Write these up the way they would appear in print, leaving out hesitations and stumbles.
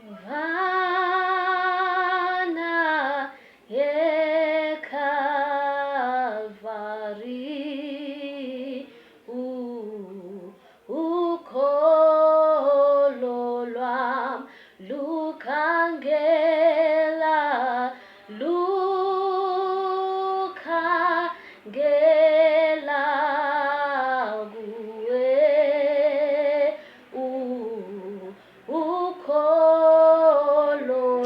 Vana ye-Calvary, ukholo lwam lukhangela kuwe, ukholo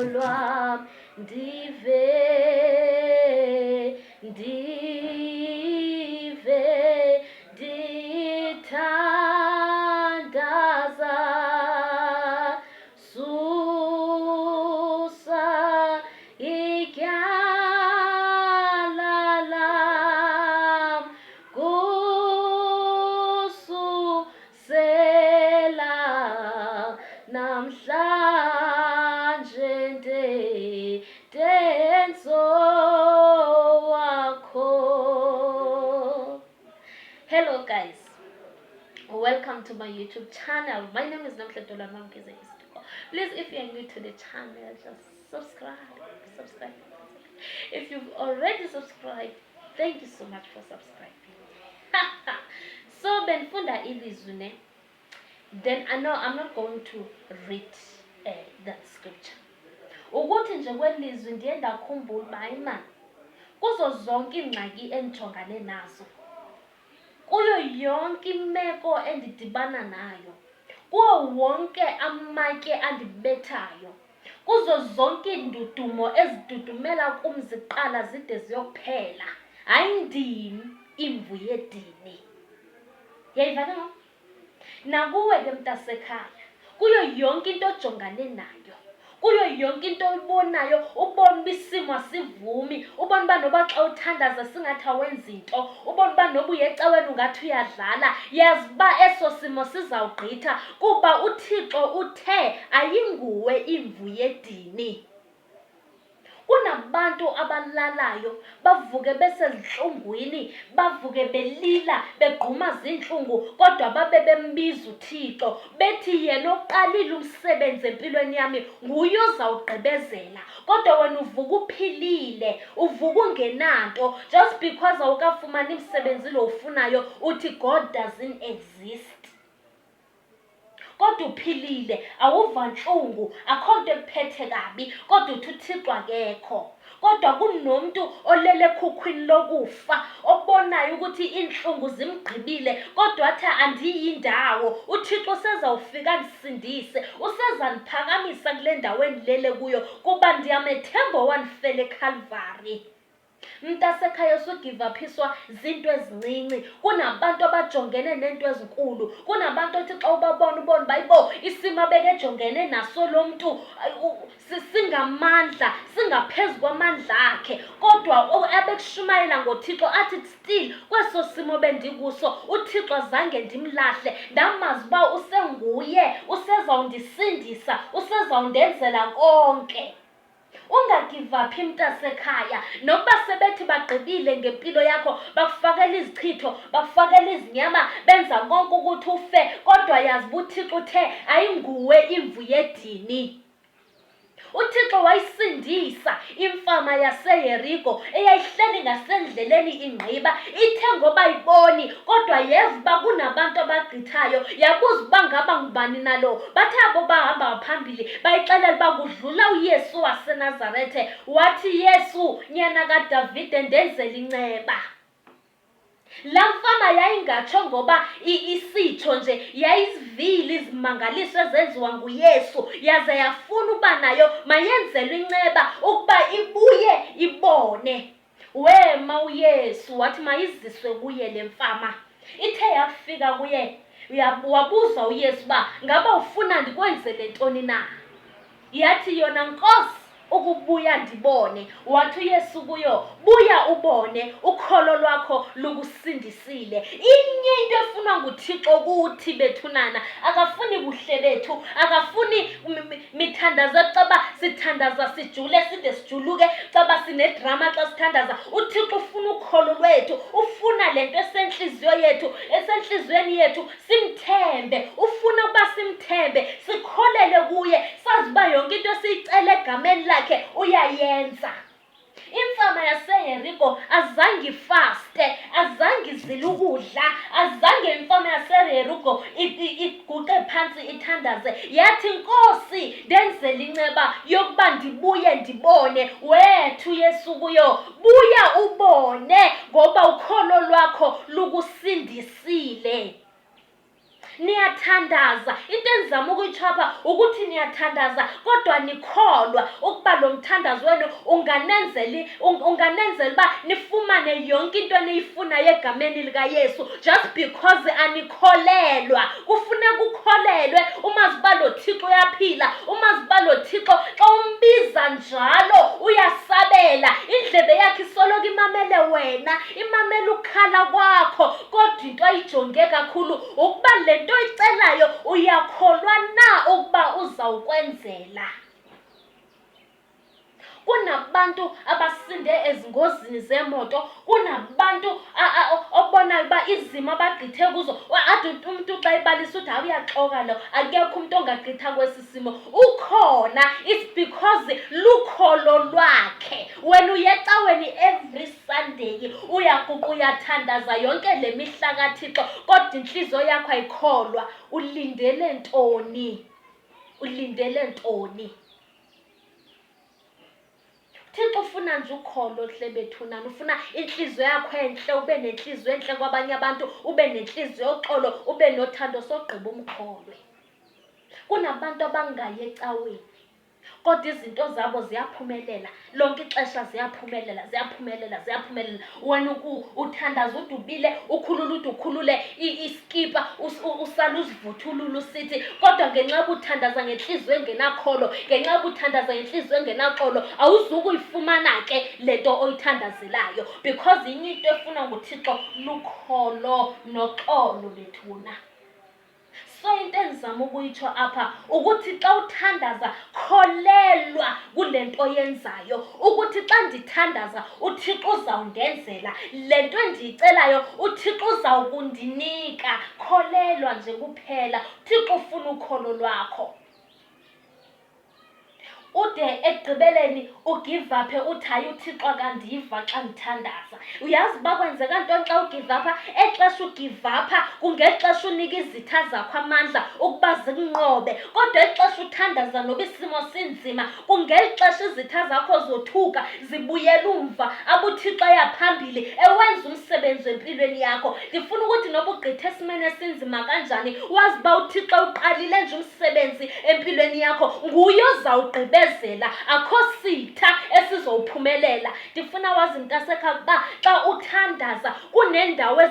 lwam ndithandaza, susa ityala lam, kususela namhlanje ndenzo wakho. Hello guys, welcome to my YouTube channel. My name is Namhle Dolamamkeze Istuko. Please, if you are new to the channel, just subscribe. If you've already subscribed, thank you so much for subscribing. So benfunda ilizwi ne, then I know I'm not going to read that scripture. Ukuthi nje kwelizwi ndiye ndakhumbula uba imani kuzo zonke ingxaki endijongane nazo, kuyo yonke imeko endidibana nayo, kuwo wonke amatye andibethayo, kuzo zonke indudumo ezidudumela kum ziqala zide ziyokuphela, hayi ndim imvu yedini. Yayivana no? Nakuwe ke mntasekhaya, kuyo yonke into ojongane nayo, kuyo yonke into oyibonayo, ubona uba isimo asivumi, ubona uba noba xa uthandaza singathi awenzi into, ubona uba noba uye ecaweni ungathi uyadlala, yazi uba eso simo sizawugqitha kuba uThixo uthe ayinguwe imvu yedini. Kunabantu abalalayo bavuke besezinhlungwini, bavuke belila begquma zinhlungu, kodwa babe bembiza uThixo bethi yena oqalile umsebenzi empilweni yami nguye ozawugqibezela, kodwa wena uvuka uphilile, uvuka ungenanto just because awukafumani umsebenzi lo ufunayo, uthi God doesn't exist. Kodwa uphilile, awuva nhlungu, akho nto ekuphethe kabi, kodwa uthi uThixo akekho. Kodwa kunomuntu olele ekhukhwini lokufa, obonayo ukuthi inhlungu zimgqibile, kodwa athi andiyindawo, uThixo usezawufika andisindise, usezandiphakamisa kule ndawo endilele kuyo, kuba ndiyamethemba owandifela eCalvary. Mntasekhaya usugive uphiswa zinto ezincinci, kunabantu abajongene nento ezinkulu, kunabantu othi xa ubabona bayibo isimo abekejongene naso lo mntu singamandla, singaphezu kwamandla akhe, kodwa abekushumayela ngoThixo athi still kweso simo bendikuso uThixo zange ndimlahle, ndamazi uba usenguye, usezawundisindisa, usezawundenzela konke. Ungagive up mntasekhaya, nokuba sebethi bagqibile ngempilo yakho, bakufakela izichitho, bakufakela izinyama, benza konke ukuthi ufe, kodwa yazi uba uThixo uthe ayinguwe imvu yedini. uThixo wayisindisa imfama yaseYeriko eyayihleli ngasendleleni ingqiba, ithe ngoba ayiboni, kodwa yeva uba kunabantu abagqithayo, yabuza uba ngaba ngubani nalo. Bathi abo bahamba phambili bayixelela uba kudlula uYesu waseNazarethe, wathi Yesu nyana kaDavide ndenzela inceba. La mfama yayingatsho ngoba isitsho nje, yayizivile izimangaliso ezenziwa nguYesu, yaze yafuna uba nayo mayenzelwe inceba ukuba ibuye ibone. Wema uYesu wathi mayiziswe kuye le mfama. Ithe yafika kuye, wabuza uYesu uba ngaba ufuna ndikwenzele ntoni na? Yathi yona Nkosi, ukubuya ndibone. Wathi uYesu kuyo, buya ubone, ukholo lwakho lukusindisile. Inye into efunwa nguThixo kuthi bethunana, akafuni buhle bethu, akafuni mithandazo xaba sithandaza sijule side sijuluke, xaba sinedrama xa sithandaza. uThixo ufuna ukholo lwethu, ufuna lento esenhliziyo yethu, esenhliziyweni yethu, simthembe. Ufuna ukuba simthembe, sikholele kuye, sazi uba yonke yonke into esiyicela egameni lakhe uyayenza. Imfama yaseYeriko azange ifaste, azange izile ukudla, azange imfama yaseYeriko iguqe phansi ithandaze. Yathi, Nkosi, ndenzele inceba yokuba ndibuye ndibone. Wethu Yesu kuyo, buya ubone ngoba ukholo lwakho lukusindisile. Niyathandaza. Into endizama ukuyitsho apha ukuthi niyathandaza kodwa nikholwa ukuba lo mthandazo wenu unganenzela uba nifumane yonke into eniyifunayo egameni likaYesu, just because anikholelwa. Kufuneka ukholelwe umazi uba lo Thixo uyaphila, umazi uba lo Thixo xa umbiza njalo uyasabela. Indlebe yakhe isoloko imamele wena, imamele ukukhala kwakho, kodwa into ayijonge kakhulu ukuba le nto icelayo uyakholwa na ukuba uzawukwenzela. Kunabantu abasinde ezingozini zemoto, kunabantu obonayo uba izimo abagqithe kuzo ade umntu xa ibalisa uthi awuyaxoka lo, akekho umntu ongagqitha kwesi simo. Ukhona, it's because lukholo lwakhe. Wena uye ecaweni every Sunday, uyaquqa uyathandaza yonke le mihla kaThixo, kodwa inhliziyo yakho ayikholwa. Ulindele ntoni? Ulindele ntoni? Thixo ufuna nje ukholo hle bethunana, ufuna inhliziyo yakho enhle, ube nenhliziyo enhle kwabanye abantu, ube nenhliziyo yoxolo, ube nothando, sogqiba umkholwe. Kunabantu abangayi ecaweni kodwa izinto zabo ziyaphumelela, lonke ixesha ziyaphumelela. Wena uthandaza udubile, ukhulula ukhulule iskipa, usala uzivuthulula usithi, kodwa ngenxa yobuthandaza ngenhliziyo engenakholo, ngenxa yobuthandaza ngenhliziyo engenaxolo, awuzukuyifumana ke le nto oyithandazelayo, because inye into efuna nguThixo lukholo noxolo bethuna. So into endizama ukuyitsho apha ukuthi xa uthandaza kholelwa kule nto yenzayo, ukuthi xa ndithandaza uThixo uzawundenzela, le nto endiyicelayo uThixo uzawukundinika. Kholelwa nje kuphela, uThixo ufuna ukholo lwakho. Ude ekugqibeleni ugive up uthi hayi uThixo akandiva xa ndithandaza. Uyazi uba kwenzeka ntoni xa ugive up? Exesha ugive up kungexesha unika izitha zakho amandla ukuba zikunqobe, kodwa exesha uthandaza noba isimo sinzima kungelixesha izitha zakho zothuka zibuyela umva, abuThixo ayaphambili ewenza umsebenzi empilweni yakho. Ndifuna ukuthi noba ugqithe esimeni esinzima kanjani, wazi uba uThixo uqalile nje umsebenzi empilweni yakho, nguye ozawugqibela. Akho sitha esizowuphumelela. Ndifuna wazi mntasekhaya ukuba xa uthandaza kunendawo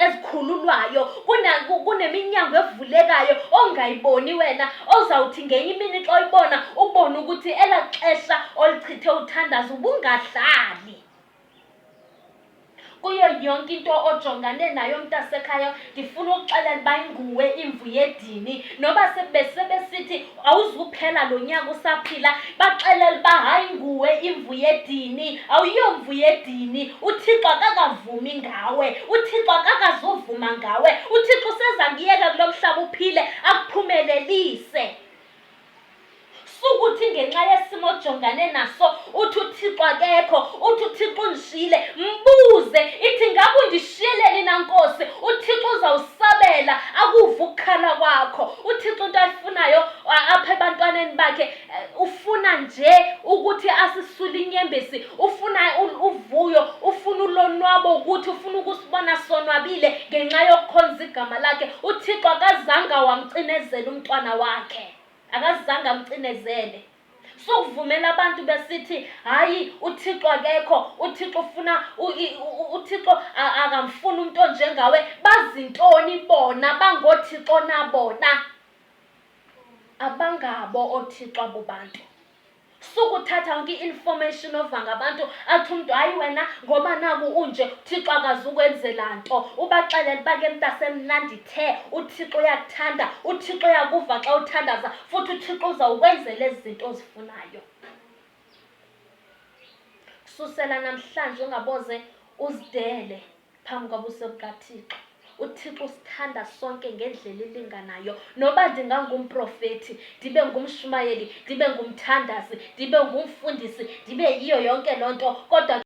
ezikhululwayo, kuneminyango evulekayo ongayiboni wena, ozawuthi ngenye imini xa uyibona ubone ukuthi elaa xesha olichithe uthandaza ubungadlali. Kuyo yonke into ojongane nayo mntasekhaya, ndifuna ukuxelela uba inguwe imvu yedini. Noba sebesithi awuzuphela lo nyaka usaphila, baxelela uba hayi nguwe imvu yedini, awuyomvu yedini. UThixo akakavumi ngawe, uThixo akakazuvuma ngawe, uThixo usezangiyeka kulo mhlaba uphile akuphumelelise. Sukuthi ngenxa yesimo ojongane naso uthi uThixo akekho, uthi uThixo undishiyile. Mbuze, ithi ngabe undishiyeleni na Nkosi? uThixo uzawusabela, akuve ukukhala kwakho. UThixo into ayifunayo apha ebantwaneni bakhe, ufuna nje ukuthi asisule inyembezi, ufuna uvuyo, ufuna ulonwabo ukuthi ufuna ukusibona sonwabile ngenxa yokukhonza igama lakhe. uThixo akazange wamcinezela umntwana wakhe, akazange amcinezele. Sokuvumela abantu besithi hayi uThixo akekho, uThixo ufuna uThixo akamfuni umuntu onjengawe. Bazintoni bona? Bangothixo nabona abangabo othixo abo bantu. Sukuthatha yonke i-information ova ngabantu athi umntu hayi wena ngoba naku unje uThixo akazukwenzela nto. Ubaxelela uba ke mntasemnandi the uThixo uyakuthanda, uThixo uyakuva xa uthandaza, futhi uThixo uzawukwenzela ezi zinto ozifunayo. Kususela namhlanje ungaboze uzidele phambi kwabuso bukaThixo. uThixo usithanda sonke ngendlela elinganayo. Noba ndingangumprofethi, ndibe ngumshumayeli, ndibe ngumthandazi, ndibe ngumfundisi, ndibe yiyo yonke loo nto, kodwa